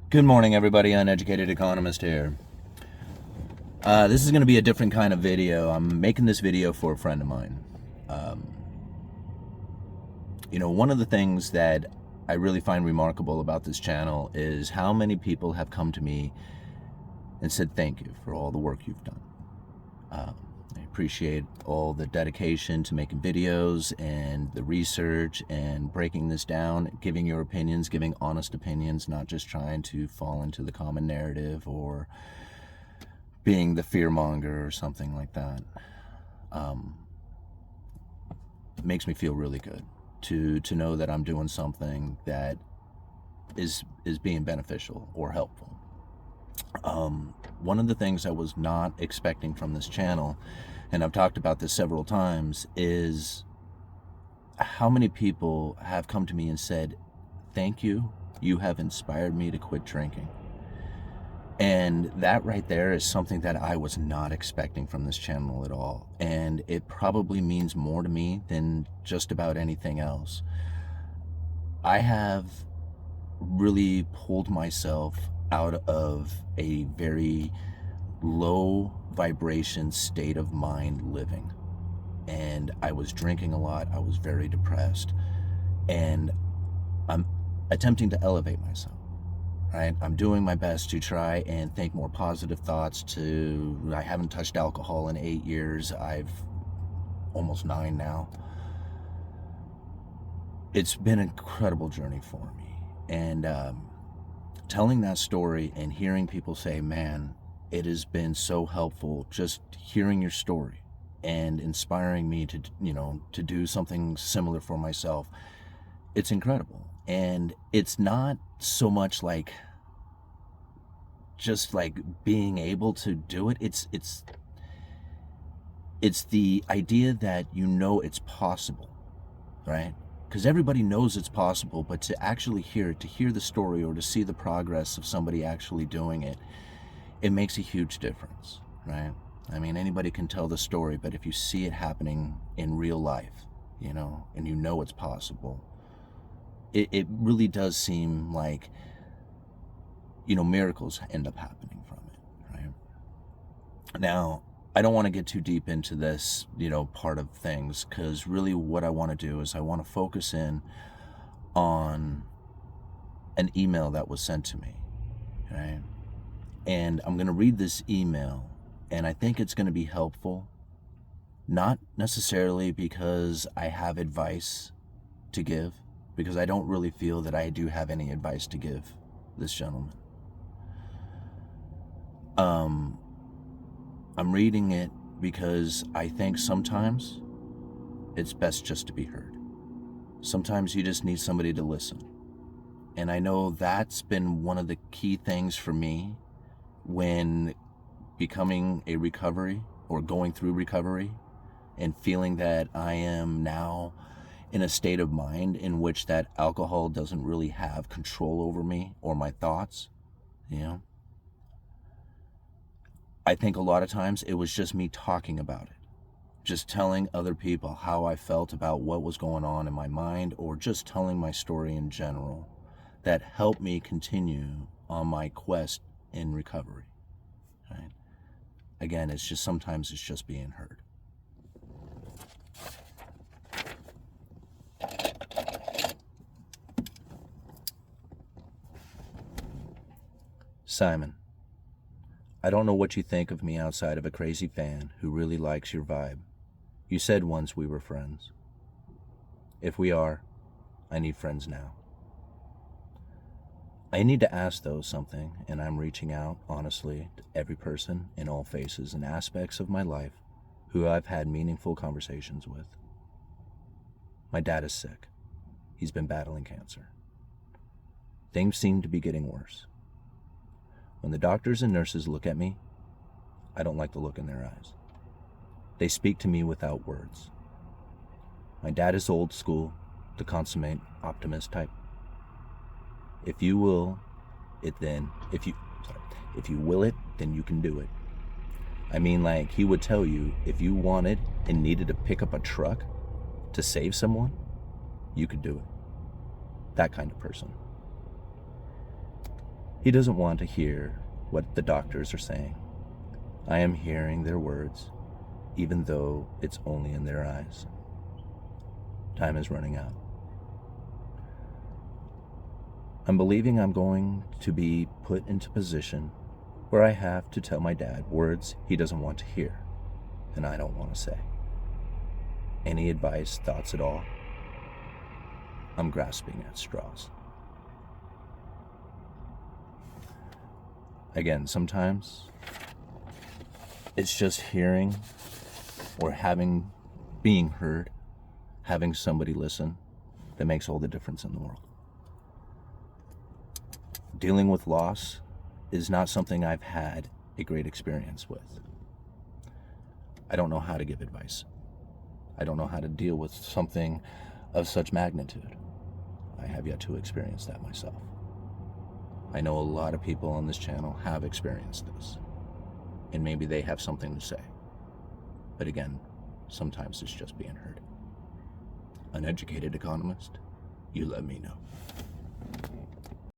Good morning, everybody. Uneducated Economist here. This is going to be a different kind of video. I'm making this video for a friend of mine. One of the things that I really find remarkable about this channel is how many people have come to me and said thank you for all the work you've done. I appreciate all the dedication to making videos and the research and breaking this down, giving your opinions, giving honest opinions, not just trying to fall into the common narrative or being the fearmonger or something like that. It makes me feel really good to know that I'm doing something that is being beneficial or helpful. One of the things I was not expecting from this channel, and I've talked about this several times, is how many people have come to me and said, thank you, you have inspired me to quit drinking. And that right there is something that I was not expecting from this channel at all. And it probably means more to me than just about anything else. I have really pulled myself out of a very low vibration state of mind living. And I was drinking a lot. I was very depressed. And I'm attempting to elevate myself. Right? I'm doing my best to try and think more positive thoughts. I haven't touched alcohol in 8 years. I've almost 9 now. It's been an incredible journey for me. And telling that story and hearing people say, man, it has been so helpful just hearing your story and inspiring me to do something similar for myself. It's incredible. And it's not so much like just like being able to do it. It's the idea that it's possible, right? Because everybody knows it's possible, but to actually hear it, to hear the story or to see the progress of somebody actually doing it, it makes a huge difference, right? I mean, anybody can tell the story, but if you see it happening in real life, and it's possible, it really does seem like, miracles end up happening from it, right? Now, I don't want to get too deep into this, part of things, because really what I want to do is I want to focus in on an email that was sent to me, right? And I'm going to read this email, and I think it's going to be helpful, not necessarily because I have advice to give, because I don't really feel that I do have any advice to give this gentleman. I'm reading it because I think sometimes it's best just to be heard. Sometimes you just need somebody to listen. And I know that's been one of the key things for me when becoming a recovery or going through recovery and feeling that I am now in a state of mind in which that alcohol doesn't really have control over me or my thoughts, I think a lot of times it was just me talking about it, just telling other people how I felt about what was going on in my mind, or just telling my story in general, that helped me continue on my quest in recovery, right? Again, sometimes it's just being heard. Simon, I don't know what you think of me outside of a crazy fan who really likes your vibe. You said once we were friends. If we are, I need friends now. I need to ask, though, something, and I'm reaching out, honestly, to every person in all phases and aspects of my life who I've had meaningful conversations with. My dad is sick. He's been battling cancer. Things seem to be getting worse. When the doctors and nurses look at me, I don't like the look in their eyes. They speak to me without words. My dad is old school, the consummate optimist type. If you will it, then you can do it. I mean, like, he would tell you if you wanted and needed to pick up a truck to save someone, you could do it. That kind of person. He doesn't want to hear what the doctors are saying. I am hearing their words, even though it's only in their eyes. Time is running out. I'm believing I'm going to be put into a position where I have to tell my dad words he doesn't want to hear and I don't want to say. Any advice, thoughts at all? I'm grasping at straws. Again, sometimes it's just hearing or being heard, having somebody listen that makes all the difference in the world. Dealing with loss is not something I've had a great experience with. I don't know how to give advice. I don't know how to deal with something of such magnitude. I have yet to experience that myself. I know a lot of people on this channel have experienced this, and maybe they have something to say. But again, sometimes it's just being heard. Uneducated economist, you let me know.